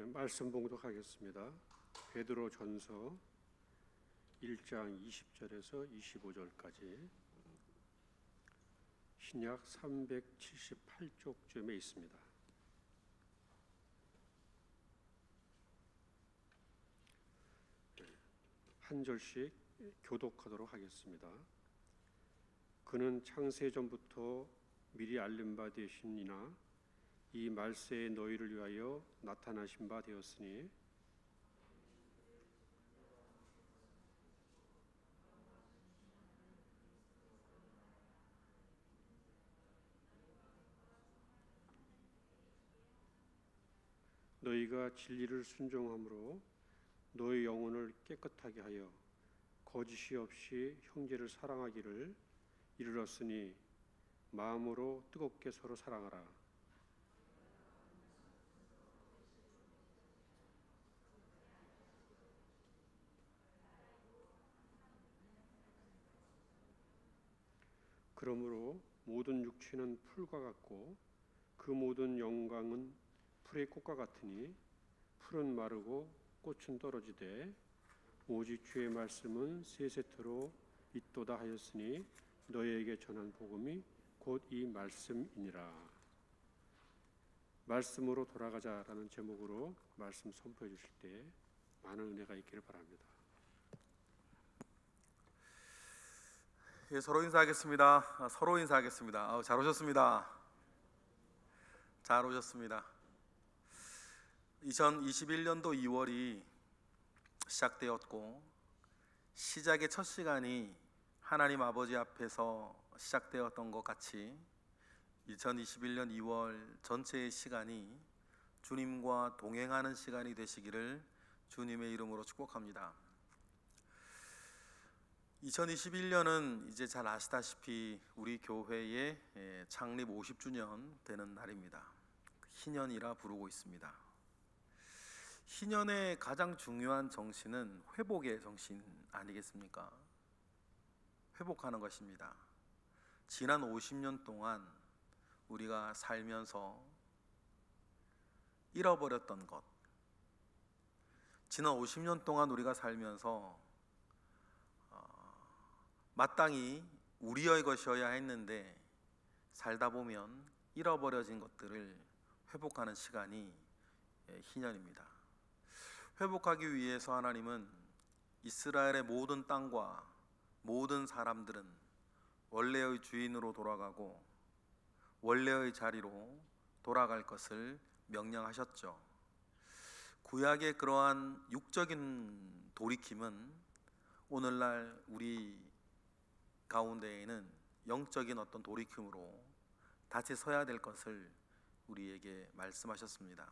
말씀 봉독하겠습니다. 베드로전서 1장 20절에서 25절까지 신약 378쪽쯤에 있습니다. 한 절씩 교독하도록 하겠습니다. 그는 창세전부터 미리 알린 바 되시니나 이 말세에 너희를 위하여 나타나신 바 되었으니 너희가 진리를 순종함으로 너희 영혼을 깨끗하게 하여 거짓이 없이 형제를 사랑하기를 이르렀으니 마음으로 뜨겁게 서로 사랑하라. 그러므로 모든 육체는 풀과 같고 그 모든 영광은 풀의 꽃과 같으니 풀은 마르고 꽃은 떨어지되 오직 주의 말씀은 세세토록 있도다 하였으니 너희에게 전한 복음이 곧 이 말씀이니라. 말씀으로 돌아가자라는 제목으로 말씀 선포해 주실 때 많은 은혜가 있기를 바랍니다. 예, 서로 인사하겠습니다. 서로 인사하겠습니다. 잘 오셨습니다. 잘 오셨습니다. 2021년도 2월이 시작되었고 시작의 첫 시간이 하나님 아버지 앞에서 시작되었던 것 같이 2021년 2월 전체의 시간이 주님과 동행하는 시간이 되시기를 주님의 이름으로 축복합니다. 2021년은 이제 잘 아시다시피 우리 교회의 창립 50주년 되는 날입니다. 희년이라 부르고 있습니다. 희년의 가장 중요한 정신은 회복의 정신 아니겠습니까? 회복하는 것입니다. 지난 50년 동안 우리가 살면서 잃어버렸던 것, 지난 50년 동안 우리가 살면서 마땅히 우리의 것이어야 했는데 살다 보면 잃어버려진 것들을 회복하는 시간이 희년입니다. 회복하기 위해서 하나님은 이스라엘의 모든 땅과 모든 사람들은 원래의 주인으로 돌아가고 원래의 자리로 돌아갈 것을 명령하셨죠. 구약의 그러한 육적인 돌이킴은 오늘날 우리 가운데에는 영적인 어떤 돌이킴으로 다시 서야 될 것을 우리에게 말씀하셨습니다.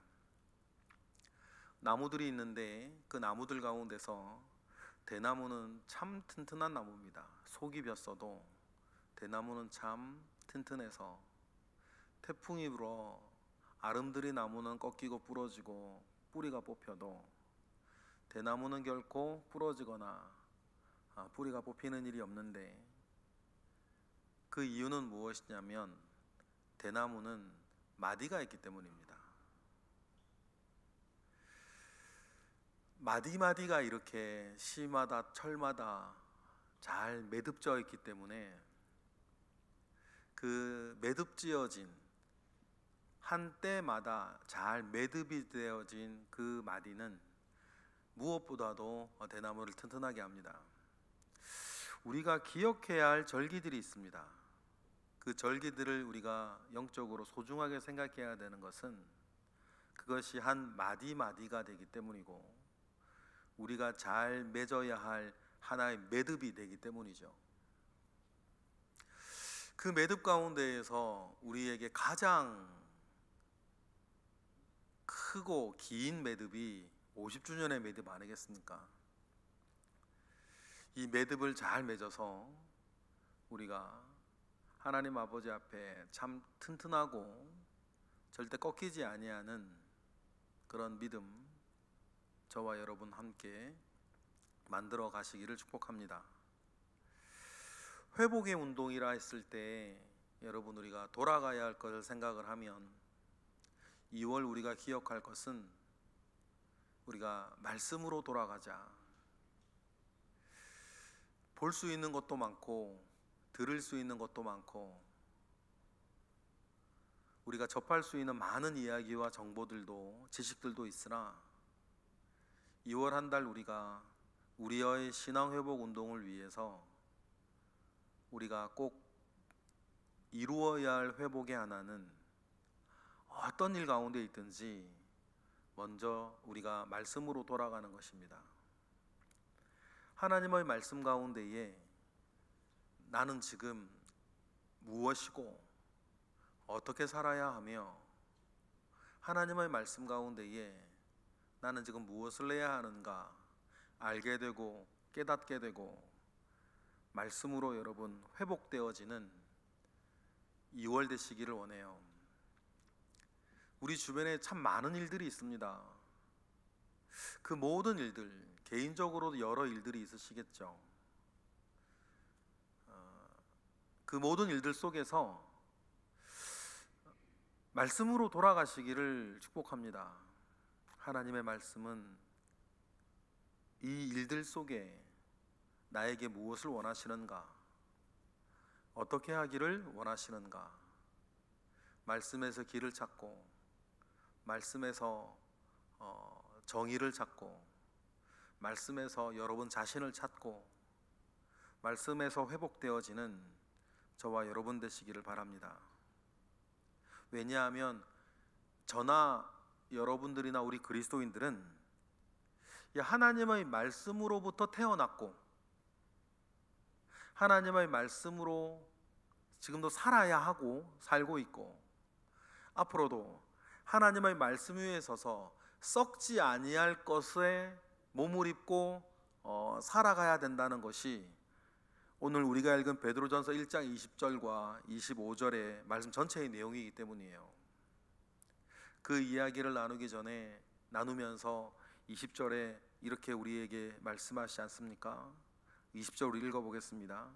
나무들이 있는데 그 나무들 가운데서 대나무는 참 튼튼한 나무입니다. 속이 뱄어도 대나무는 참 튼튼해서 태풍이 불어 아름드리 나무는 꺾이고 부러지고 뿌리가 뽑혀도 대나무는 결코 부러지거나 뿌리가 뽑히는 일이 없는데 그 이유는 무엇이냐면 대나무는 마디가 있기 때문입니다. 마디마디가 이렇게 시마다 철마다 잘 매듭져 있기 때문에 그 매듭지어진 한때마다 잘 매듭이 되어진 그 마디는 무엇보다도 대나무를 튼튼하게 합니다. 우리가 기억해야 할 절기들이 있습니다. 그 절기들을 우리가 영적으로 소중하게 생각해야 되는 것은 그것이 한 마디마디가 되기 때문이고 우리가 잘 맺어야 할 하나의 매듭이 되기 때문이죠. 그 매듭 가운데에서 우리에게 가장 크고 긴 매듭이 50주년의 매듭 아니겠습니까? 이 매듭을 잘 맺어서 우리가 하나님 아버지 앞에 참 튼튼하고 절대 꺾이지 아니하는 그런 믿음 저와 여러분 함께 만들어 가시기를 축복합니다. 회복의 운동이라 했을 때 여러분 우리가 돌아가야 할 것을 생각을 하면 2월 우리가 기억할 것은 우리가 말씀으로 돌아가자. 볼 수 있는 것도 많고 들을 수 있는 것도 많고 우리가 접할 수 있는 많은 이야기와 정보들도 지식들도 있으나 2월 한 달 우리가 우리의 신앙 회복 운동을 위해서 우리가 꼭 이루어야 할 회복의 하나는 어떤 일 가운데 있든지 먼저 우리가 말씀으로 돌아가는 것입니다. 하나님의 말씀 가운데에 나는 지금 무엇이고 어떻게 살아야 하며 하나님의 말씀 가운데에 나는 지금 무엇을 해야 하는가 알게 되고 깨닫게 되고 말씀으로 여러분 회복되어지는 2월 되시기를 원해요. 우리 주변에 참 많은 일들이 있습니다. 그 모든 일들, 개인적으로도 여러 일들이 있으시겠죠. 그 모든 일들 속에서 말씀으로 돌아가시기를 축복합니다. 하나님의 말씀은 이 일들 속에 나에게 무엇을 원하시는가, 어떻게 하기를 원하시는가, 말씀에서 길을 찾고 말씀에서 정의를 찾고 말씀에서 여러분 자신을 찾고 말씀에서 회복되어지는 저와 여러분 되시기를 바랍니다. 왜냐하면 저나 여러분들이나 우리 그리스도인들은 하나님의 말씀으로부터 태어났고 하나님의 말씀으로 지금도 살아야 하고 살고 있고 앞으로도 하나님의 말씀 위에 서서 썩지 아니할 것에 몸을 입고 살아가야 된다는 것이 오늘 우리가 읽은 베드로전서 1장 20절과 25절의 말씀 전체의 내용이기 때문이에요. 그 이야기를 나누면서 20절에 이렇게 우리에게 말씀하시지 않습니까? 20절 우리 읽어보겠습니다.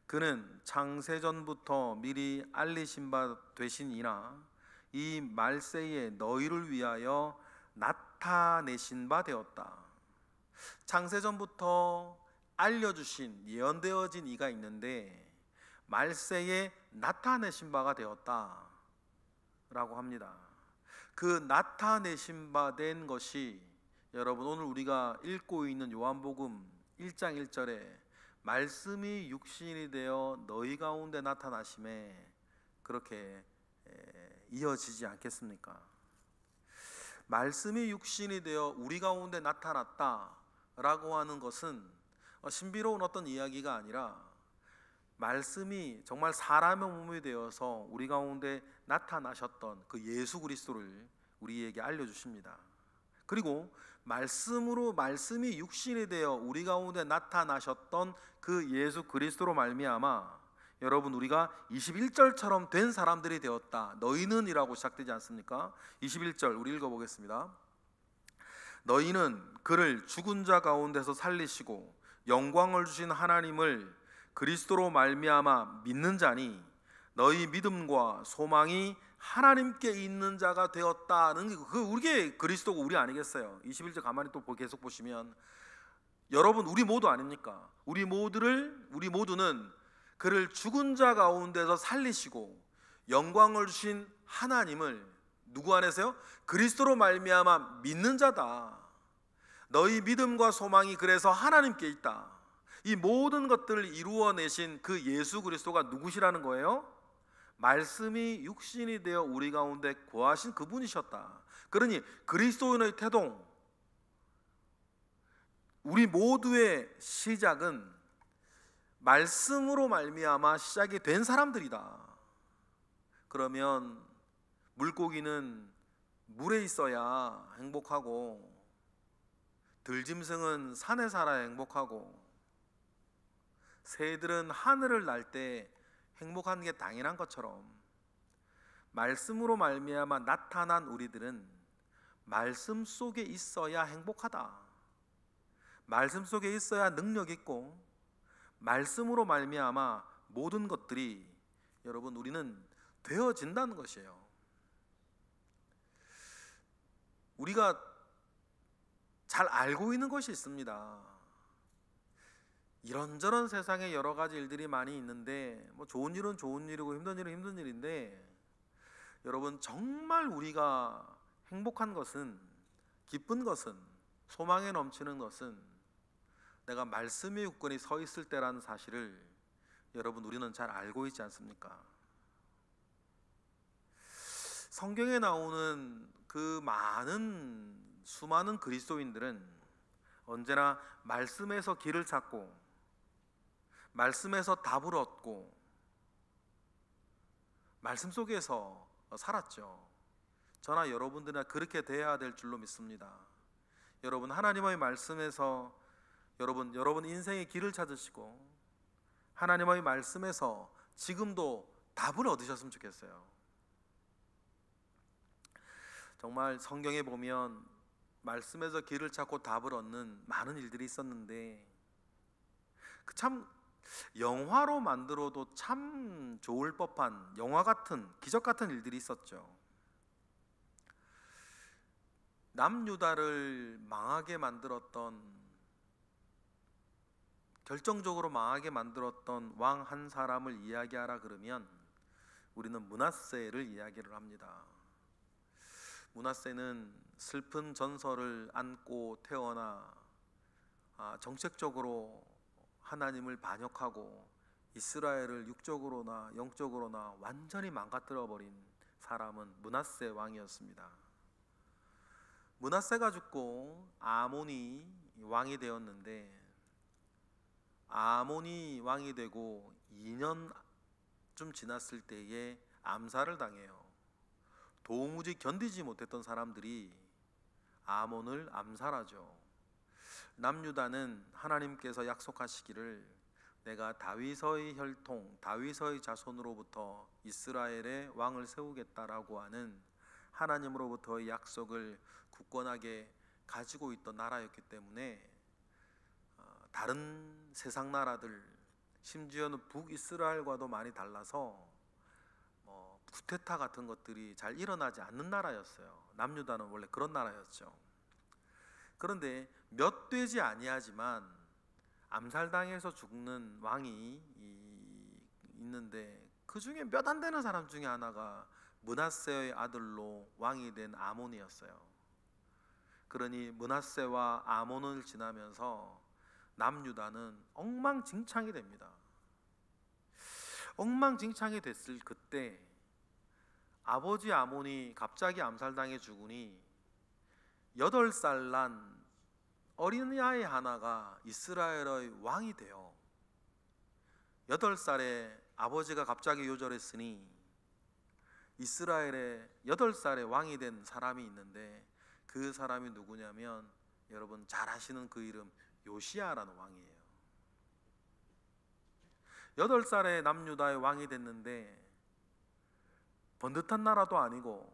그는 창세전부터 미리 알리신 바 되시니라 이 말세에 너희를 위하여 나타내신 바 되었다. 창세전부터 알려주신 예언되어진 이가 있는데 말세에 나타내신 바가 되었다 라고 합니다. 그 나타내신 바 된 것이 여러분 오늘 우리가 읽고 있는 요한복음 1장 1절에 말씀이 육신이 되어 너희 가운데 나타나심에 그렇게 이어지지 않겠습니까? 말씀이 육신이 되어 우리 가운데 나타났다라고 하는 것은 신비로운 어떤 이야기가 아니라 말씀이 정말 사람의 몸이 되어서 우리 가운데 나타나셨던 그 예수 그리스도를 우리에게 알려주십니다. 그리고 말씀이 육신이 되어 우리 가운데 나타나셨던 그 예수 그리스도로 말미암아 여러분 우리가 21절처럼 된 사람들이 되었다. 너희는 이라고 시작되지 않습니까? 21절 우리 읽어보겠습니다. 너희는 그를 죽은 자 가운데서 살리시고 영광을 주신 하나님을 그리스도로 말미암아 믿는 자니 너희 믿음과 소망이 하나님께 있는 자가 되었다는 그 우리게 그리스도고 우리 아니겠어요? 21절 가만히 또 계속 보시면 여러분 우리 모두 아닙니까? 우리 모두는 그를 죽은 자 가운데서 살리시고 영광을 주신 하나님을 누구 안에서요? 그리스도로 말미암아 믿는 자다. 너희 믿음과 소망이 그래서 하나님께 있다. 이 모든 것들을 이루어내신 그 예수 그리스도가 누구시라는 거예요? 말씀이 육신이 되어 우리 가운데 거하신 그분이셨다. 그러니 그리스도인의 태동, 우리 모두의 시작은 말씀으로 말미암아 시작이 된 사람들이다. 그러면 물고기는 물에 있어야 행복하고 들짐승은 산에 살아야 행복하고 새들은 하늘을 날 때 행복한 게 당연한 것처럼 말씀으로 말미암아 나타난 우리들은 말씀 속에 있어야 행복하다. 말씀 속에 있어야 능력 있고 말씀으로 말미암아 모든 것들이 여러분 우리는 되어진다는 것이에요. 우리가 잘 알고 있는 것이 있습니다. 이런저런 세상에 여러 가지 일들이 많이 있는데 뭐 좋은 일은 좋은 일이고 힘든 일은 힘든 일인데, 여러분 정말 우리가 행복한 것은, 기쁜 것은, 소망에 넘치는 것은 내가 말씀의 육권이 서 있을 때라는 사실을 여러분 우리는 잘 알고 있지 않습니까? 성경에 나오는 그 수많은 그리스도인들은 언제나 말씀에서 길을 찾고 말씀에서 답을 얻고 말씀 속에서 살았죠. 저나 여러분들이나 그렇게 돼야 될 줄로 믿습니다. 여러분 하나님의 말씀에서 여러분 인생의 길을 찾으시고 하나님의 말씀에서 지금도 답을 얻으셨으면 좋겠어요. 정말 성경에 보면 말씀에서 길을 찾고 답을 얻는 많은 일들이 있었는데, 참 영화로 만들어도 참 좋을 법한 영화 같은, 기적 같은 일들이 있었죠. 남유다를 결정적으로 망하게 만들었던 왕 한 사람을 이야기하라 그러면 우리는 므낫세를 이야기를 합니다. 므낫세는 슬픈 전설을 안고 태어나 정책적으로 하나님을 반역하고 이스라엘을 육적으로나 영적으로나 완전히 망가뜨려 버린 사람은 므낫세 왕이었습니다. 므낫세가 죽고 아몬이 왕이 되었는데, 아몬이 왕이 되고 2년쯤 지났을 때에 암살을 당해요. 도무지 견디지 못했던 사람들이 아몬을 암살하죠. 남유다는 하나님께서 약속하시기를 내가 다윗의 혈통, 다윗의 자손으로부터 이스라엘의 왕을 세우겠다라고 하는 하나님으로부터의 약속을 굳건하게 가지고 있던 나라였기 때문에 다른 세상 나라들, 심지어는 북이스라엘과도 많이 달라서 쿠데타 같은 것들이 잘 일어나지 않는 나라였어요. 남유다는 원래 그런 나라였죠. 그런데 몇 되지 아니하지만 암살당해서 죽는 왕이 있는데, 그 중에 몇 안 되는 사람 중에 하나가 므낫세의 아들로 왕이 된 아몬이었어요. 그러니 므낫세와 아몬을 지나면서 남유다는 엉망진창이 됩니다. 엉망진창이 됐을 그때 아버지 아몬이 갑자기 암살당해 죽으니 8살 난 어린아이 하나가 이스라엘의 왕이 돼요. 8살에 아버지가 갑자기 요절했으니 이스라엘의 8살에 왕이 된 사람이 있는데, 그 사람이 누구냐면 여러분 잘 아시는 그 이름 요시야라는 왕이에요. 8살에 남유다의 왕이 됐는데 번듯한 나라도 아니고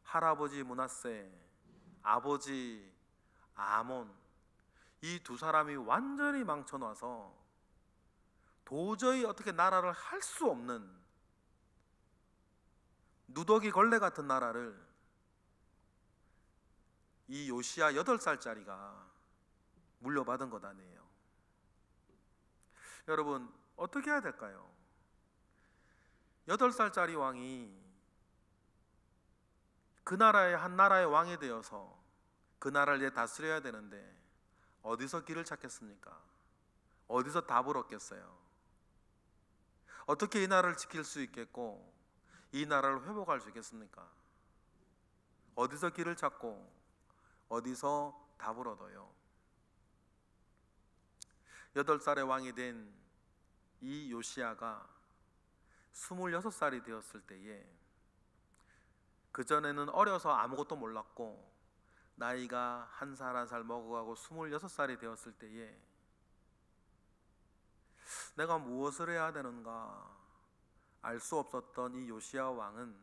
할아버지 므낫세, 아버지 아몬, 이 두 사람이 완전히 망쳐놔서 도저히 어떻게 나라를 할 수 없는 누더기 걸레 같은 나라를 이 요시야 8살짜리가 물려받은 것 아니에요. 여러분 어떻게 해야 될까요? 8살짜리 왕이 그 나라의 한 나라의 왕이 되어서 그 나라를 이제 다스려야 되는데 어디서 길을 찾겠습니까? 어디서 답을 얻겠어요? 어떻게 이 나라를 지킬 수 있겠고 이 나라를 회복할 수 있겠습니까? 어디서 길을 찾고 어디서 답을 얻어요? 8살의 왕이 된 이 요시야가 26살이 되었을 때에, 그전에는 어려서 아무것도 몰랐고 나이가 한 살 한 살 먹어가고 26살이 되었을 때에 내가 무엇을 해야 되는가 알 수 없었던 이 요시야 왕은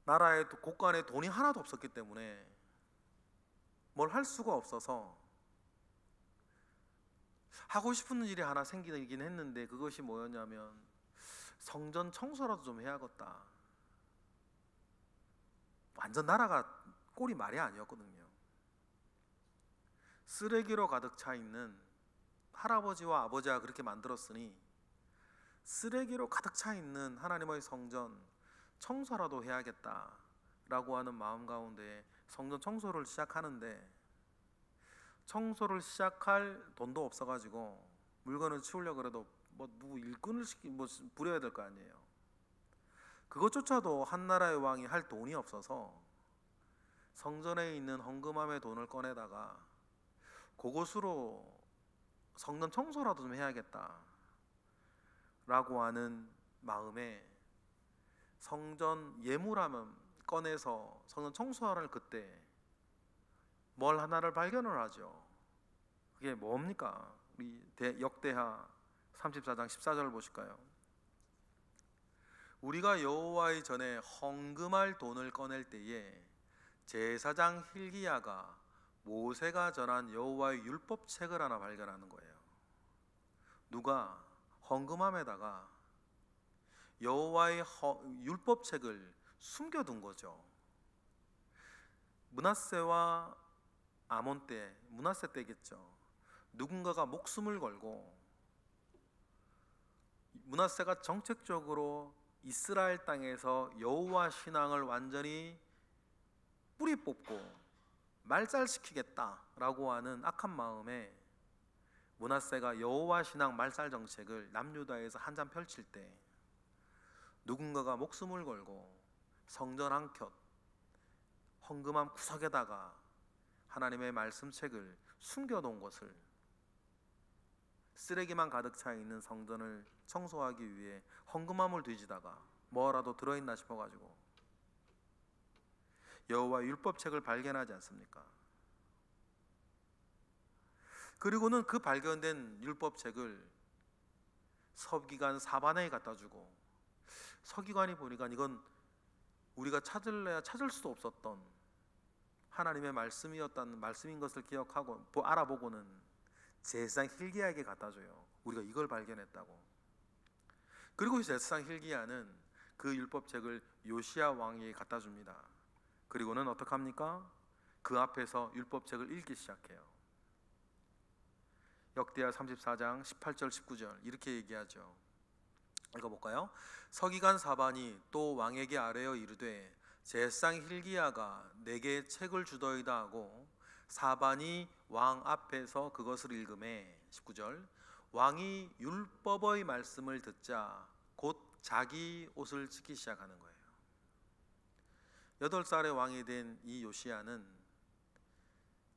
나라의 곳간에 돈이 하나도 없었기 때문에 뭘 할 수가 없어서 하고 싶은 일이 하나 생기긴 했는데, 그것이 뭐였냐면 성전 청소라도 좀 해야겠다. 완전 나라가 꼴이 말이 아니었거든요. 쓰레기로 가득 차 있는 할아버지와 아버지가 그렇게 만들었으니 쓰레기로 가득 차 있는 하나님의 성전 청소라도 해야겠다라고 하는 마음 가운데 성전 청소를 시작하는데, 청소를 시작할 돈도 없어가지고 물건을 치우려고 그래도 뭐 누구 일꾼을 부려야 될 거 아니에요. 그것조차도 한 나라의 왕이 할 돈이 없어서 성전에 있는 헌금함의 돈을 꺼내다가 그것으로 성전 청소라도 좀 해야겠다 라고 하는 마음에 성전 예물함을 꺼내서 성전 청소하는 그때 뭘 하나를 발견을 하죠. 그게 뭡니까? 우리 역대하 34장 14절을 보실까요? 우리가 여호와의 전에 헌금할 돈을 꺼낼 때에 제사장 hil기야가 모세가 전한 여호와의 율법책을 하나 발견하는 거예요. 누가 헌금함에다가 여호와의 율법책을 숨겨둔 거죠. 므낫세와 아몬 때, 므낫세 때겠죠. 누군가가 목숨을 걸고 므낫세가 정책적으로 이스라엘 땅에서 여호와 신앙을 완전히 뿌리 뽑고 말살시키겠다라고 하는 악한 마음에 므낫세가 여호와 신앙 말살 정책을 남유다에서 한참 펼칠 때 누군가가 목숨을 걸고 성전 한 켠 헌금함 구석에다가 하나님의 말씀책을 숨겨놓은 것을, 쓰레기만 가득 차 있는 성전을 청소하기 위해 헌금함을 뒤지다가 뭐라도 들어있나 싶어가지고 여호와 율법책을 발견하지 않습니까? 그리고는 그 발견된 율법책을 서기관 사반에게 갖다 주고, 서기관이 보니까 이건 우리가 찾을래야 찾을 수도 없었던 하나님의 말씀인 것을 기억하고 알아보고는 제사장 hil기야에게 갖다 줘요. 우리가 이걸 발견했다고. 그리고 제사장 hil기야는 그 율법책을 요시야 왕에게 갖다 줍니다. 그리고는 어떻게 합니까? 그 앞에서 율법책을 읽기 시작해요. 역대하 34장 18절 19절 이렇게 얘기하죠. 읽어볼까요? 서기관 사반이 또 왕에게 아뢰어 이르되 제사장 hil기야가 내게 책을 주더이다 하고 사반이 왕 앞에서 그것을 읽음에 19절 왕이 율법의 말씀을 듣자 곧 자기 옷을 찢기 시작하는 거예요. 8살의 왕이 된 이 요시야는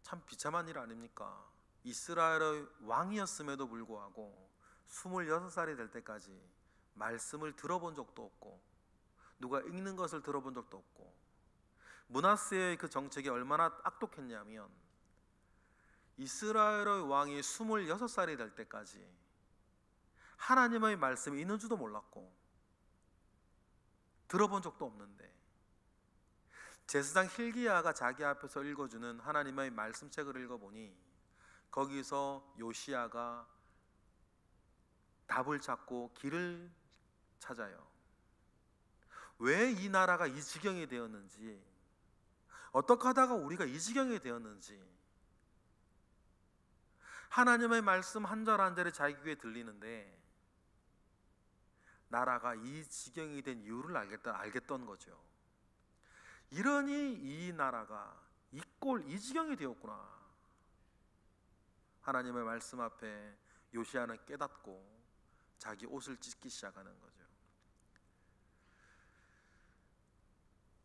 참 비참한 일 아닙니까? 이스라엘의 왕이었음에도 불구하고 26살이 될 때까지 말씀을 들어본 적도 없고 누가 읽는 것을 들어본 적도 없고, 므낫세의 그 정책이 얼마나 악독했냐면 이스라엘의 왕이 26살이 될 때까지 하나님의 말씀이 있는 줄도 몰랐고 들어본 적도 없는데 제사장 hil기야가 자기 앞에서 읽어주는 하나님의 말씀책을 읽어보니 거기서 요시야가 답을 찾고 길을 찾아요. 왜 이 나라가 이 지경이 되었는지, 어떻게 하다가 우리가 이 지경이 되었는지, 하나님의 말씀 한 절 한 절이 자기 귀에 들리는데 나라가 이 지경이 된 이유를 알겠던 거죠. 이러니 이 나라가 이 지경이 되었구나. 하나님의 말씀 앞에 요시야는 깨닫고 자기 옷을 찢기 시작하는 거죠.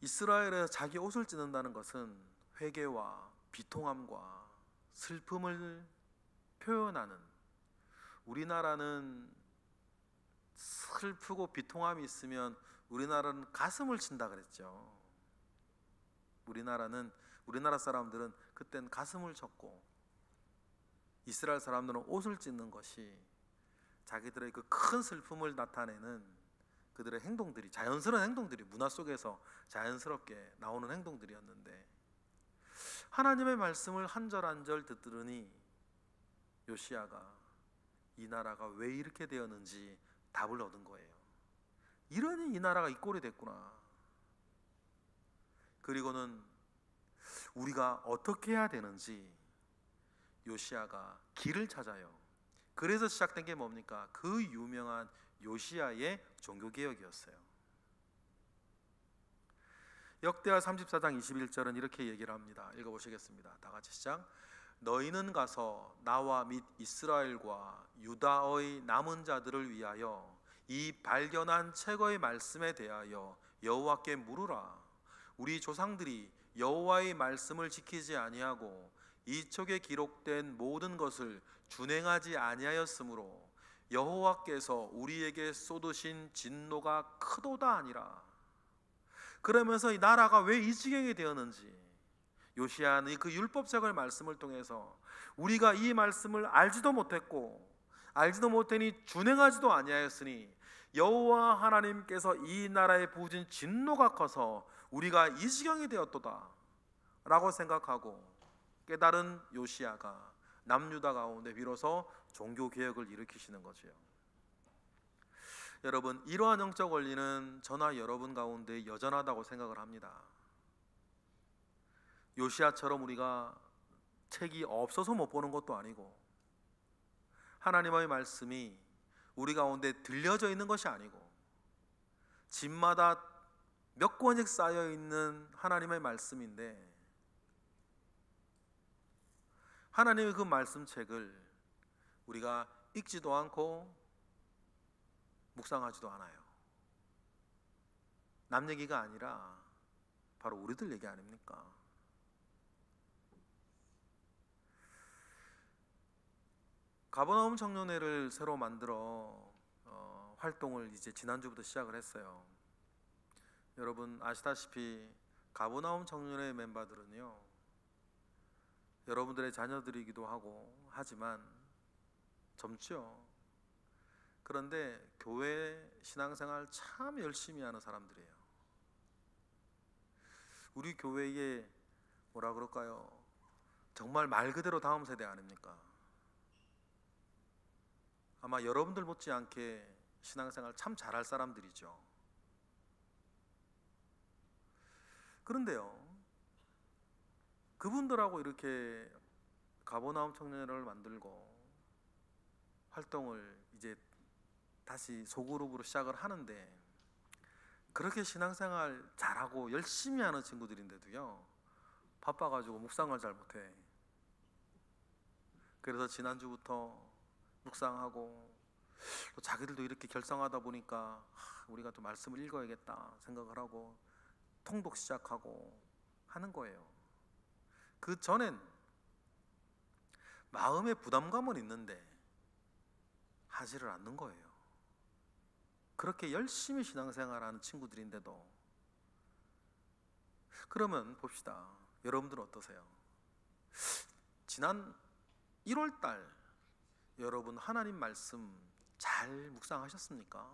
이스라엘에 자기 옷을 찢는다는 것은 회개와 비통함과 슬픔을 표현하는, 우리나라는 슬프고 비통함이 있으면 우리나라는 가슴을 친다 그랬죠. 우리나라 사람들은 그땐 가슴을 쳤고 이스라엘 사람들은 옷을 찢는 것이 자기들의 그 큰 슬픔을 나타내는 그들의 행동들이, 자연스러운 행동들이, 문화 속에서 자연스럽게 나오는 행동들이었는데 하나님의 말씀을 한 절 한 절 듣더니 요시야가 이 나라가 왜 이렇게 되었는지 답을 얻은 거예요. 이러니 이 나라가 이 꼴이 됐구나. 그리고는 우리가 어떻게 해야 되는지 요시야가 길을 찾아요. 그래서 시작된 게 뭡니까? 그 유명한 요시야의 종교개혁이었어요. 역대하 34장 21절은 이렇게 얘기를 합니다. 읽어보시겠습니다. 다 같이 시작. 너희는 가서 나와 및 이스라엘과 유다의 남은 자들을 위하여 이 발견한 책의 말씀에 대하여 여호와께 물으라. 우리 조상들이 여호와의 말씀을 지키지 아니하고 이 책에 기록된 모든 것을 준행하지 아니하였으므로 여호와께서 우리에게 쏟으신 진노가 크도다 아니라. 그러면서 이 나라가 왜 이 지경이 되었는지 요시야는 그 율법책의 말씀을 통해서 우리가 이 말씀을 알지도 못했고 알지도 못하니 준행하지도 아니하였으니 여호와 하나님께서 이 나라에 부으신 진노가 커서 우리가 이 지경이 되었도다 라고 생각하고 깨달은 요시야가 남유다 가운데 비로소 종교개혁을 일으키시는 거지요. 여러분, 이러한 영적 원리는 저나 여러분 가운데 여전하다고 생각을 합니다. 요시야처럼 우리가 책이 없어서 못 보는 것도 아니고 하나님의 말씀이 우리 가운데 들려져 있는 것이 아니고 집마다 몇 권씩 쌓여 있는 하나님의 말씀인데 하나님의 그 말씀책을 우리가 읽지도 않고 묵상하지도 않아요. 남 얘기가 아니라 바로 우리들 얘기 아닙니까? 가버나움 청년회를 새로 만들어 활동을 이제 지난주부터 시작을 했어요. 여러분 아시다시피 가버나움 청년회 멤버들은요, 여러분들의 자녀들이기도 하고 하지만 젊죠. 그런데 교회 신앙생활 참 열심히 하는 사람들이에요. 우리 교회에 뭐라 그럴까요? 정말 말 그대로 다음 세대 아닙니까? 아마 여러분들 못지않게 신앙생활 참 잘할 사람들이죠. 그런데요, 그분들하고 이렇게 가버나움 청년회를 만들고 활동을 이제 다시 소그룹으로 시작을 하는데 그렇게 신앙생활 잘하고 열심히 하는 친구들인데도요, 바빠가지고 묵상을 잘 못해. 그래서 지난주부터 묵상하고 또 자기들도 이렇게 결성하다 보니까 우리가 또 말씀을 읽어야겠다 생각을 하고 통독 시작하고 하는 거예요. 그 전엔 마음의 부담감은 있는데 하지를 않는 거예요. 그렇게 열심히 신앙생활하는 친구들인데도. 그러면 봅시다. 여러분들은 어떠세요? 지난 1월달 여러분 하나님 말씀 잘 묵상하셨습니까?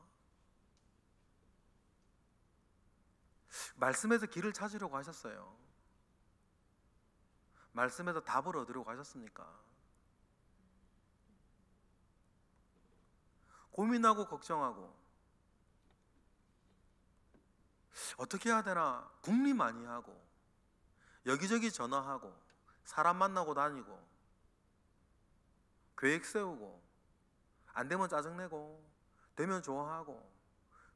말씀에서 길을 찾으려고 하셨어요? 말씀에서 답을 얻으려고 하셨습니까? 고민하고 걱정하고 어떻게 해야 되나 궁리 많이 하고 여기저기 전화하고 사람 만나고 다니고 계획 세우고 안 되면 짜증내고 되면 좋아하고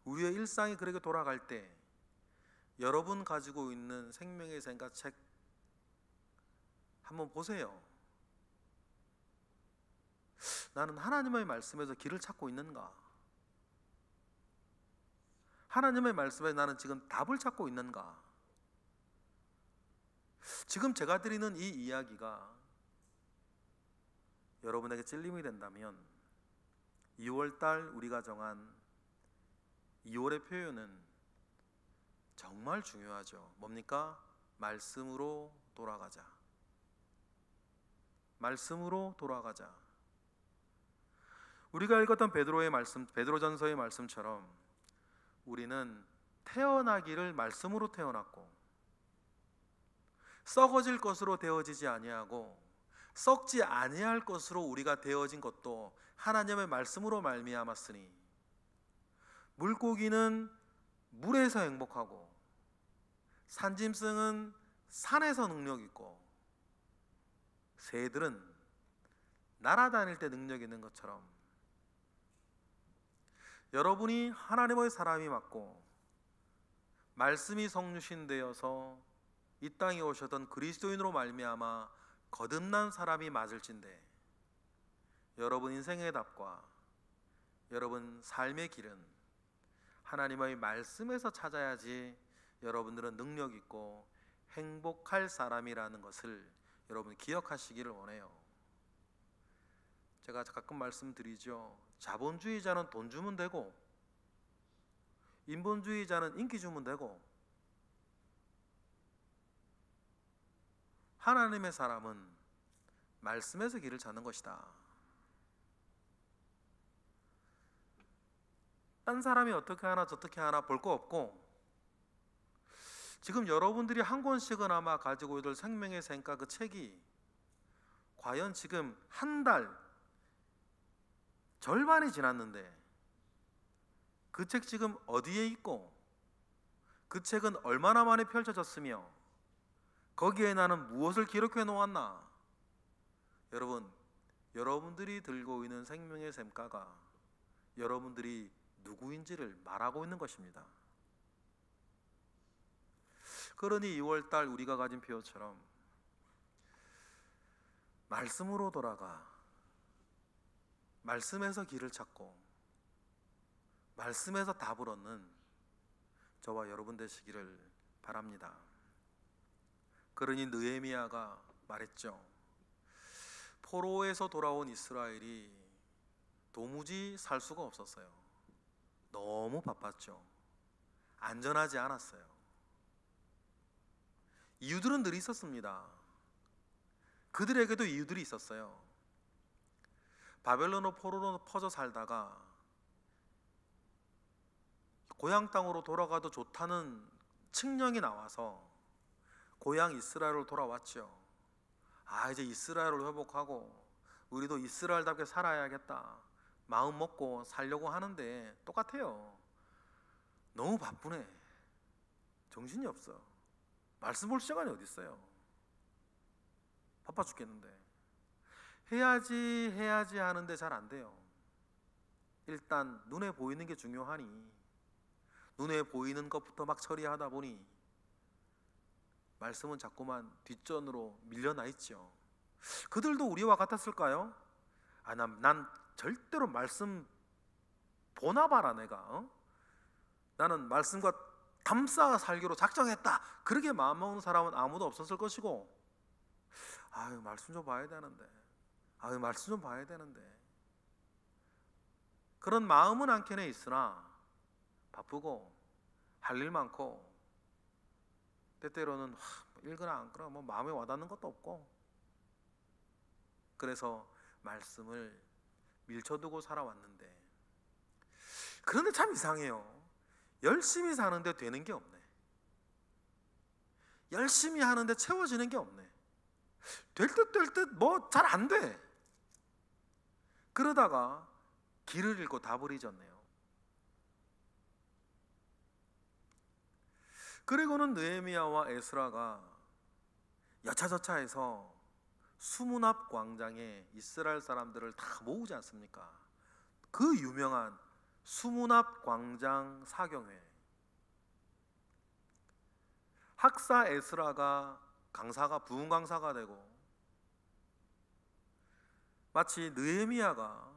우리의 일상이 그렇게 돌아갈 때 여러분 가지고 있는 생명의 생각책 한번 보세요. 나는 하나님의 말씀에서 길을 찾고 있는가? 하나님의 말씀에 나는 지금 답을 찾고 있는가? 지금 제가 드리는 이 이야기가 여러분에게 찔림이 된다면 2월달 우리가 정한 2월의 표현은 정말 중요하죠. 뭡니까? 말씀으로 돌아가자. 말씀으로 돌아가자. 우리가 읽었던 베드로의 말씀, 베드로전서의 말씀처럼 우리는 태어나기를 말씀으로 태어났고 썩어질 것으로 되어지지 아니하고 썩지 아니할 것으로 우리가 되어진 것도 하나님의 말씀으로 말미암았으니 물고기는 물에서 행복하고 산짐승은 산에서 능력 있고 새들은 날아다닐 때 능력 있는 것처럼 여러분이 하나님의 사람이 맞고 말씀이 성육신 되어서 이 땅에 오셨던 그리스도인으로 말미암아 거듭난 사람이 맞을진대 여러분 인생의 답과 여러분 삶의 길은 하나님의 말씀에서 찾아야지 여러분들은 능력 있고 행복할 사람이라는 것을 여러분 기억하시기를 원해요. 제가 가끔 말씀드리죠. 자본주의자는 돈 주면 되고 인본주의자는 인기 주면 되고 하나님의 사람은 말씀에서 길을 찾는 것이다. 딴 사람이 어떻게 하나 저떻게 하나 볼 거 없고 지금 여러분들이 한 권씩은 아마 가지고 있을 생명의 샘가 그 책이 과연 지금 한 달 절반이 지났는데 그 책 지금 어디에 있고 그 책은 얼마나 만에 펼쳐졌으며 거기에 나는 무엇을 기록해 놓았나? 여러분, 여러분들이 들고 있는 생명의 샘가가 여러분들이 누구인지를 말하고 있는 것입니다. 그러니 2월달 우리가 가진 표어처럼 말씀으로 돌아가 말씀에서 길을 찾고 말씀에서 답을 얻는 저와 여러분 되시기를 바랍니다. 그러니 느헤미야가 말했죠. 포로에서 돌아온 이스라엘이 도무지 살 수가 없었어요. 너무 바빴죠. 안전하지 않았어요. 이유들은 늘 있었습니다. 그들에게도 이유들이 있었어요. 바벨론으로 포로로 퍼져 살다가 고향 땅으로 돌아가도 좋다는 칙령이 나와서 고향 이스라엘로 돌아왔죠. 이제 이스라엘을 회복하고 우리도 이스라엘답게 살아야겠다 마음 먹고 살려고 하는데 똑같아요. 너무 바쁘네. 정신이 없어. 말씀 볼 시간이 어디 있어요. 바빠 죽겠는데. 해야지 하는데 잘 안 돼요. 일단 눈에 보이는 게 중요하니 눈에 보이는 것부터 막 처리하다 보니 말씀은 자꾸만 뒷전으로 밀려나 있죠. 그들도 우리와 같았을까요? 난 절대로 말씀 보나 봐라 내가. 나는 말씀과 감싸 살기로 작정했다. 그렇게 마음먹는 사람은 아무도 없었을 것이고 말씀 좀 봐야 되는데 말씀 좀 봐야 되는데 그런 마음은 한켠에 있으나 바쁘고 할 일 많고 때때로는 읽으나 안 읽으나 마음에 와닿는 것도 없고 그래서 말씀을 밀쳐두고 살아왔는데 그런데 참 이상해요. 열심히 사는데 되는 게 없네. 열심히 하는데 채워지는 게 없네. 될 듯 뭐 잘 안 돼. 그러다가 길을 잃고 답을 잊었네요. 그리고는 느헤미야와 에스라가 여차저차해서 수문 앞 광장에 이스라엘 사람들을 다 모으지 않습니까? 그 유명한 수문 앞 광장 사경회. 학사 에스라가 부흥 강사가 되고 마치 느헤미야가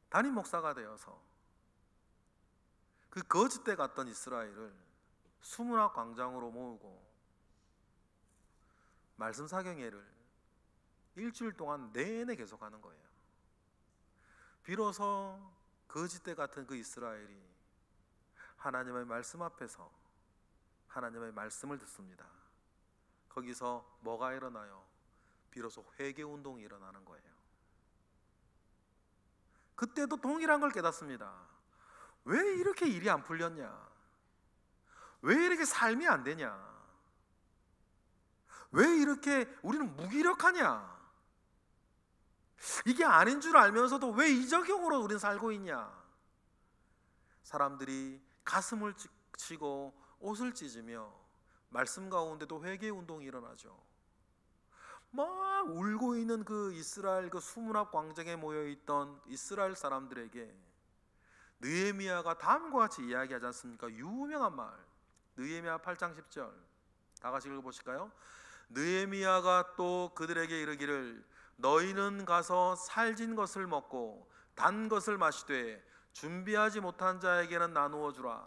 담임 목사가 되어서 그 거짓대 갔던 이스라엘을 수문 앞 광장으로 모으고 말씀 사경회를 일주일 동안 내내 계속하는 거예요. 비로소 거짓대 같은 그 이스라엘이 하나님의 말씀 앞에서 하나님의 말씀을 듣습니다. 거기서 뭐가 일어나요? 비로소 회개 운동이 일어나는 거예요. 그때도 동일한 걸 깨닫습니다. 왜 이렇게 일이 안 풀렸냐? 왜 이렇게 삶이 안 되냐? 왜 이렇게 우리는 무기력하냐? 이게 아닌 줄 알면서도 왜 이적용으로 우리는 살고 있냐? 사람들이 가슴을 치고 옷을 찢으며 말씀 가운데도 회개 운동이 일어나죠. 막 울고 있는 그 이스라엘 그 수문앞 광장에 모여 있던 이스라엘 사람들에게 느헤미야가 다음과 같이 이야기하지 않습니까? 유명한 말, 느헤미야 8장 10절 다 같이 읽어보실까요? 느헤미야가 또 그들에게 이르기를 너희는 가서 살진 것을 먹고 단 것을 마시되 준비하지 못한 자에게는 나누어 주라.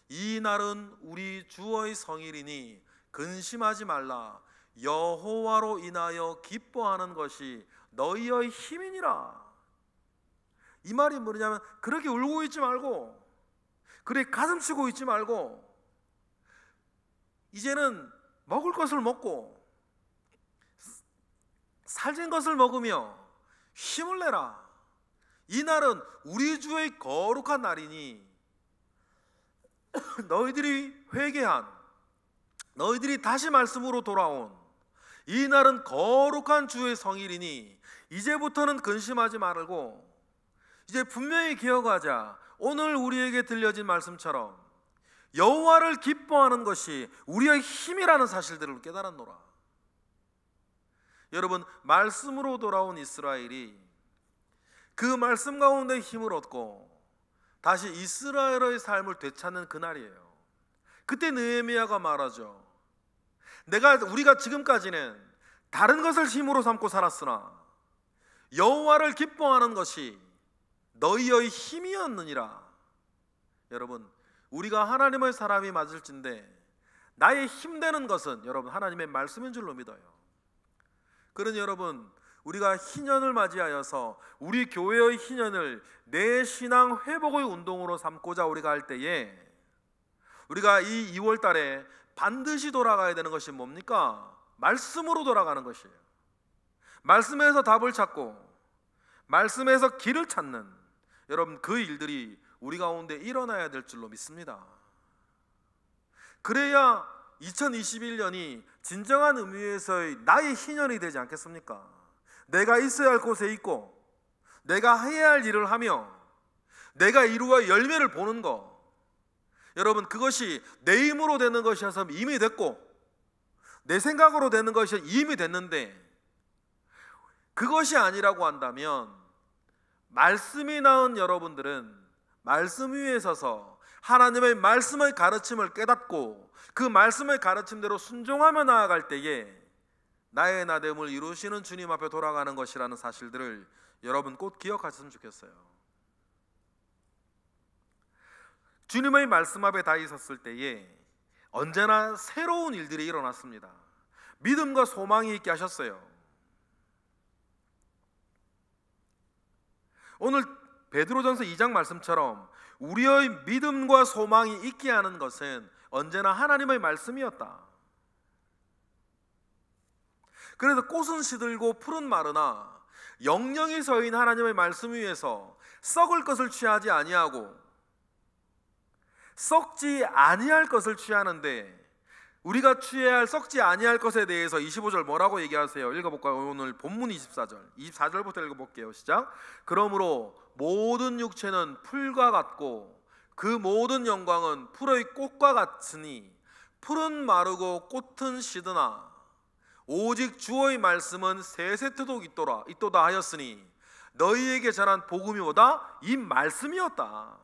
이 날은 우리 주의 성일이니 근심하지 말라. 여호와로 인하여 기뻐하는 것이 너희의 힘이니라. 이 말이 뭐냐면 그렇게 울고 있지 말고, 그래 가슴 치고 있지 말고, 이제는 먹을 것을 먹고 살진 것을 먹으며 힘을 내라. 이 날은 우리 주의 거룩한 날이니 너희들이 회개한, 너희들이 다시 말씀으로 돌아온 이 날은 거룩한 주의 성일이니 이제부터는 근심하지 말고 이제 분명히 기억하자. 오늘 우리에게 들려진 말씀처럼 여호와를 기뻐하는 것이 우리의 힘이라는 사실들을 깨달았노라. 여러분, 말씀으로 돌아온 이스라엘이 그 말씀 가운데 힘을 얻고 다시 이스라엘의 삶을 되찾는 그날이에요. 그때 느헤미야가 말하죠. 우리가 지금까지는 다른 것을 힘으로 삼고 살았으나 여호와를 기뻐하는 것이 너희의 힘이었느니라. 여러분, 우리가 하나님의 사람이 맞을진데 나의 힘되는 것은 여러분 하나님의 말씀인 줄로 믿어요. 그러니 여러분, 우리가 희년을 맞이하여서 우리 교회의 희년을 내 신앙 회복의 운동으로 삼고자 우리가 할 때에 우리가 이 2월 달에 반드시 돌아가야 되는 것이 뭡니까? 말씀으로 돌아가는 것이에요. 말씀에서 답을 찾고 말씀에서 길을 찾는 여러분 그 일들이 우리 가운데 일어나야 될 줄로 믿습니다. 그래야 2021년이 진정한 의미에서의 나의 희년이 되지 않겠습니까? 내가 있어야 할 곳에 있고 내가 해야 할 일을 하며 내가 이루어 열매를 보는 것, 여러분 그것이 내 힘으로 되는 것이어서 이미 됐고 내 생각으로 되는 것이 이미 됐는데, 그것이 아니라고 한다면 말씀이 낳은 여러분들은 말씀 위에 서서 하나님의 말씀의 가르침을 깨닫고 그 말씀의 가르침대로 순종하며 나아갈 때에 나의 나됨을 이루시는 주님 앞에 돌아가는 것이라는 사실들을 여러분 꼭 기억하셨으면 좋겠어요. 주님의 말씀 앞에 다 있었을 때에 언제나 새로운 일들이 일어났습니다. 믿음과 소망이 있게 하셨어요. 오늘 베드로전서 2장 말씀처럼 우리의 믿음과 소망이 있게 하는 것은 언제나 하나님의 말씀이었다. 그래서 꽃은 시들고 푸른 마르나 영영이 서인 하나님의 말씀 위에서 썩을 것을 취하지 아니하고 썩지 아니할 것을 취하는데, 우리가 취해야 할 썩지 아니할 것에 대해서 25절 뭐라고 얘기하세요? 읽어볼까요? 오늘 본문 24절부터 읽어볼게요. 시작. 그러므로 모든 육체는 풀과 같고 그 모든 영광은 풀의 꽃과 같으니 풀은 마르고 꽃은 시드나 오직 주의 말씀은 세세토록 있도다 하였으니 너희에게 전한 복음이 뭐다? 이 말씀이었다.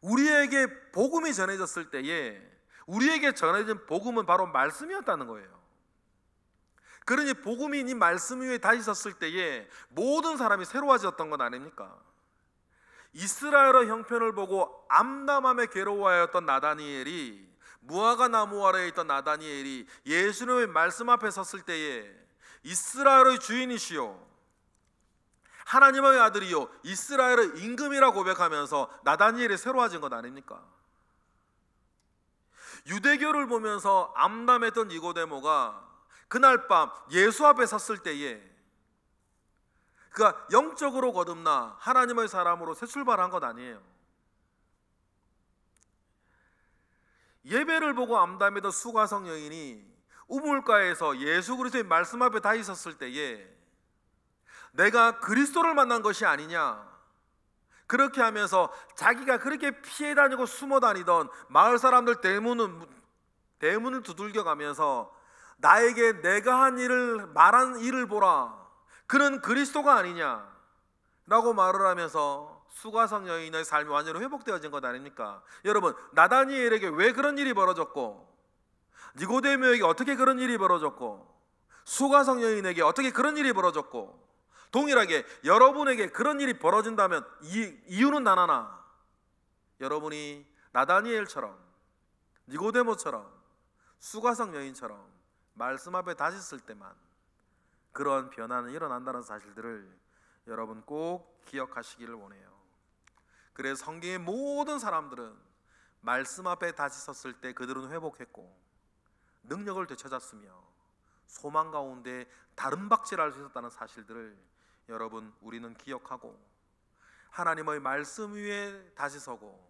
우리에게 복음이 전해졌을 때에 우리에게 전해진 복음은 바로 말씀이었다는 거예요. 그러니 복음이 이 말씀 위에 다 있었을 때에 모든 사람이 새로워졌던 건 아닙니까? 이스라엘의 형편을 보고 암담함에 괴로워하였던 나다니엘이, 무화과 나무 아래에 있던 나다니엘이 예수님의 말씀 앞에 섰을 때에 이스라엘의 주인이시오, 하나님의 아들이요 이스라엘의 임금이라 고백하면서 나다니엘이 새로워진 것 아닙니까? 유대교를 보면서 암담했던 니고데모가 그날 밤 예수 앞에 섰을 때에 그가 영적으로 거듭나 하나님의 사람으로 새 출발한 것 아니에요. 예배를 보고 암담했던 수가성 여인이 우물가에서 예수 그리스도의 말씀 앞에 다 있었을 때에 내가 그리스도를 만난 것이 아니냐, 그렇게 하면서 자기가 그렇게 피해 다니고 숨어 다니던 마을 사람들 대부분은 대문을 두들겨 가면서 나에게 내가 한 일을 말한 일을 보라, 그는 그리스도가 아니냐 라고 말을 하면서 수가성 여인의 삶이 완전히 회복되어진 것 아닙니까? 여러분, 나다니엘에게 왜 그런 일이 벌어졌고, 니고데모에게 어떻게 그런 일이 벌어졌고, 수가성 여인에게 어떻게 그런 일이 벌어졌고, 동일하게 여러분에게 그런 일이 벌어진다면 이유는 나나나 여러분이 나다니엘처럼, 니고데모처럼, 수가성 여인처럼 말씀 앞에 다시 설 때만 그런 변화는 일어난다는 사실들을 여러분 꼭 기억하시기를 원해요. 그래서 성경의 모든 사람들은 말씀 앞에 다시 섰을 때 그들은 회복했고 능력을 되찾았으며 소망 가운데 다른 박질할 수 있었다는 사실들을 여러분 우리는 기억하고, 하나님의 말씀 위에 다시 서고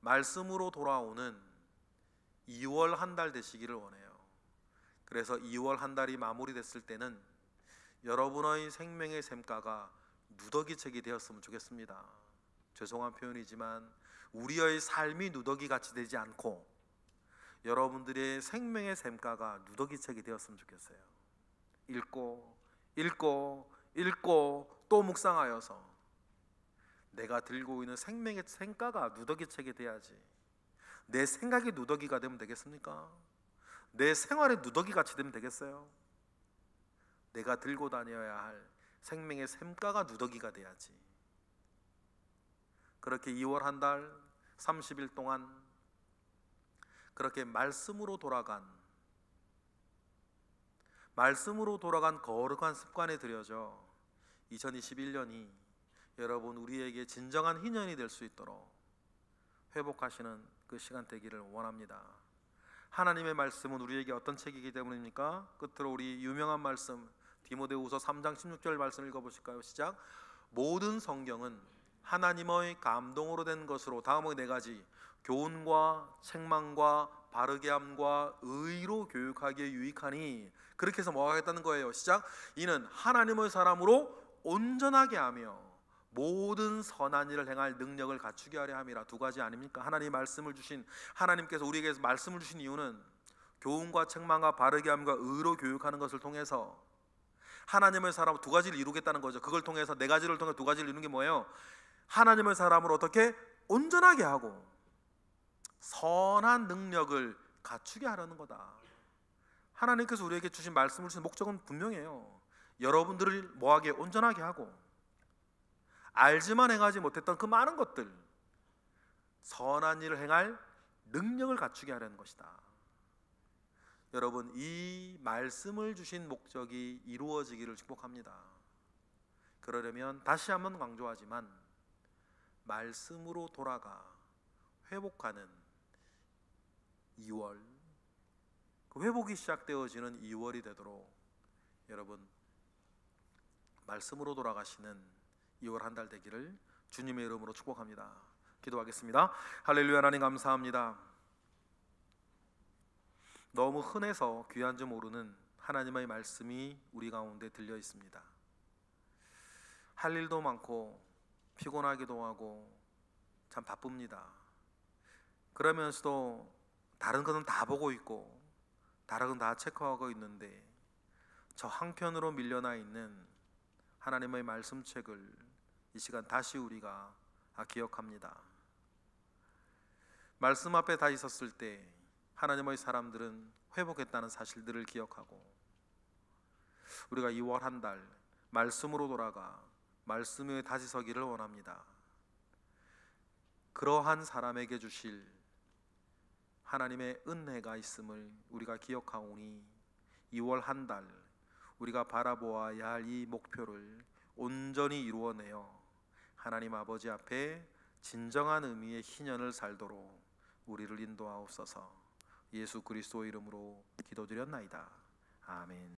말씀으로 돌아오는 2월 한 달 되시기를 원해요. 그래서 2월 한 달이 마무리됐을 때는 여러분의 생명의 샘가가 누더기책이 되었으면 좋겠습니다. 죄송한 표현이지만 우리의 삶이 누더기같이 되지 않고 여러분들의 생명의 샘가가 누더기책이 되었으면 좋겠어요. 읽고 또 묵상하여서 내가 들고 있는 생명의 샘가가 누더기책이 돼야지. 내 생각이 누더기가 되면 되겠습니까? 내 생활의 누더기같이 되면 되겠어요? 내가 들고 다녀야 할 생명의 샘가가 누더기가 돼야지. 그렇게 2월 한 달 30일 동안 그렇게 말씀으로 돌아간 거룩한 습관에 들여져 2021년이 여러분 우리에게 진정한 희년이 될 수 있도록 회복하시는 그 시간 되기를 원합니다. 하나님의 말씀은 우리에게 어떤 책이기 때문입니까? 끝으로 우리 유명한 말씀 디모데후서 3장 16절 말씀 읽어보실까요? 시작. 모든 성경은 하나님의 감동으로 된 것으로, 다음의 4가지, 교훈과 책망과 바르게 함과 의로 교육하기에 유익하니, 그렇게 해서 뭐 하겠다는 거예요? 시작. 이는 하나님의 사람으로 온전하게 하며 모든 선한 일을 행할 능력을 갖추게 하려 함이라. 2가지 아닙니까? 하나님께서 우리에게 말씀을 주신 이유는 교훈과 책망과 바르게 함과 의로 교육하는 것을 통해서 하나님의 사람 2가지를 이루겠다는 거죠. 그걸 통해서 4가지를 통해 2가지를 이루는 게 뭐예요? 하나님의 사람을 어떻게 온전하게 하고 선한 능력을 갖추게 하려는 거다. 하나님께서 우리에게 주신 말씀을 주신 목적은 분명해요. 여러분들을 뭐하게? 온전하게 하고 알지만 행하지 못했던 그 많은 것들, 선한 일을 행할 능력을 갖추게 하려는 것이다. 여러분, 이 말씀을 주신 목적이 이루어지기를 축복합니다. 그러려면 다시 한번 강조하지만 말씀으로 돌아가 회복하는 2월, 그 회복이 시작되어지는 2월이 되도록 여러분 말씀으로 돌아가시는 2월 한 달 되기를 주님의 이름으로 축복합니다. 기도하겠습니다. 할렐루야. 하나님 감사합니다. 너무 흔해서 귀한 줄 모르는 하나님의 말씀이 우리 가운데 들려 있습니다. 할 일도 많고 피곤하기도 하고 참 바쁩니다. 그러면서도 다른 것은 다 보고 있고 다른 건 다 체크하고 있는데 저 한켠으로 밀려나 있는 하나님의 말씀책을 이 시간 다시 우리가 기억합니다. 말씀 앞에 다시 섰을 때 하나님의 사람들은 회복했다는 사실들을 기억하고 우리가 2월 한 달 말씀으로 돌아가 말씀 위에 다시 서기를 원합니다. 그러한 사람에게 주실 하나님의 은혜가 있음을 우리가 기억하오니 2월 한 달 우리가 바라보아야 할 이 목표를 온전히 이루어내어 하나님 아버지 앞에 진정한 의미의 희년을 살도록 우리를 인도하옵소서. 예수 그리스도의 이름으로 기도드렸나이다. 아멘.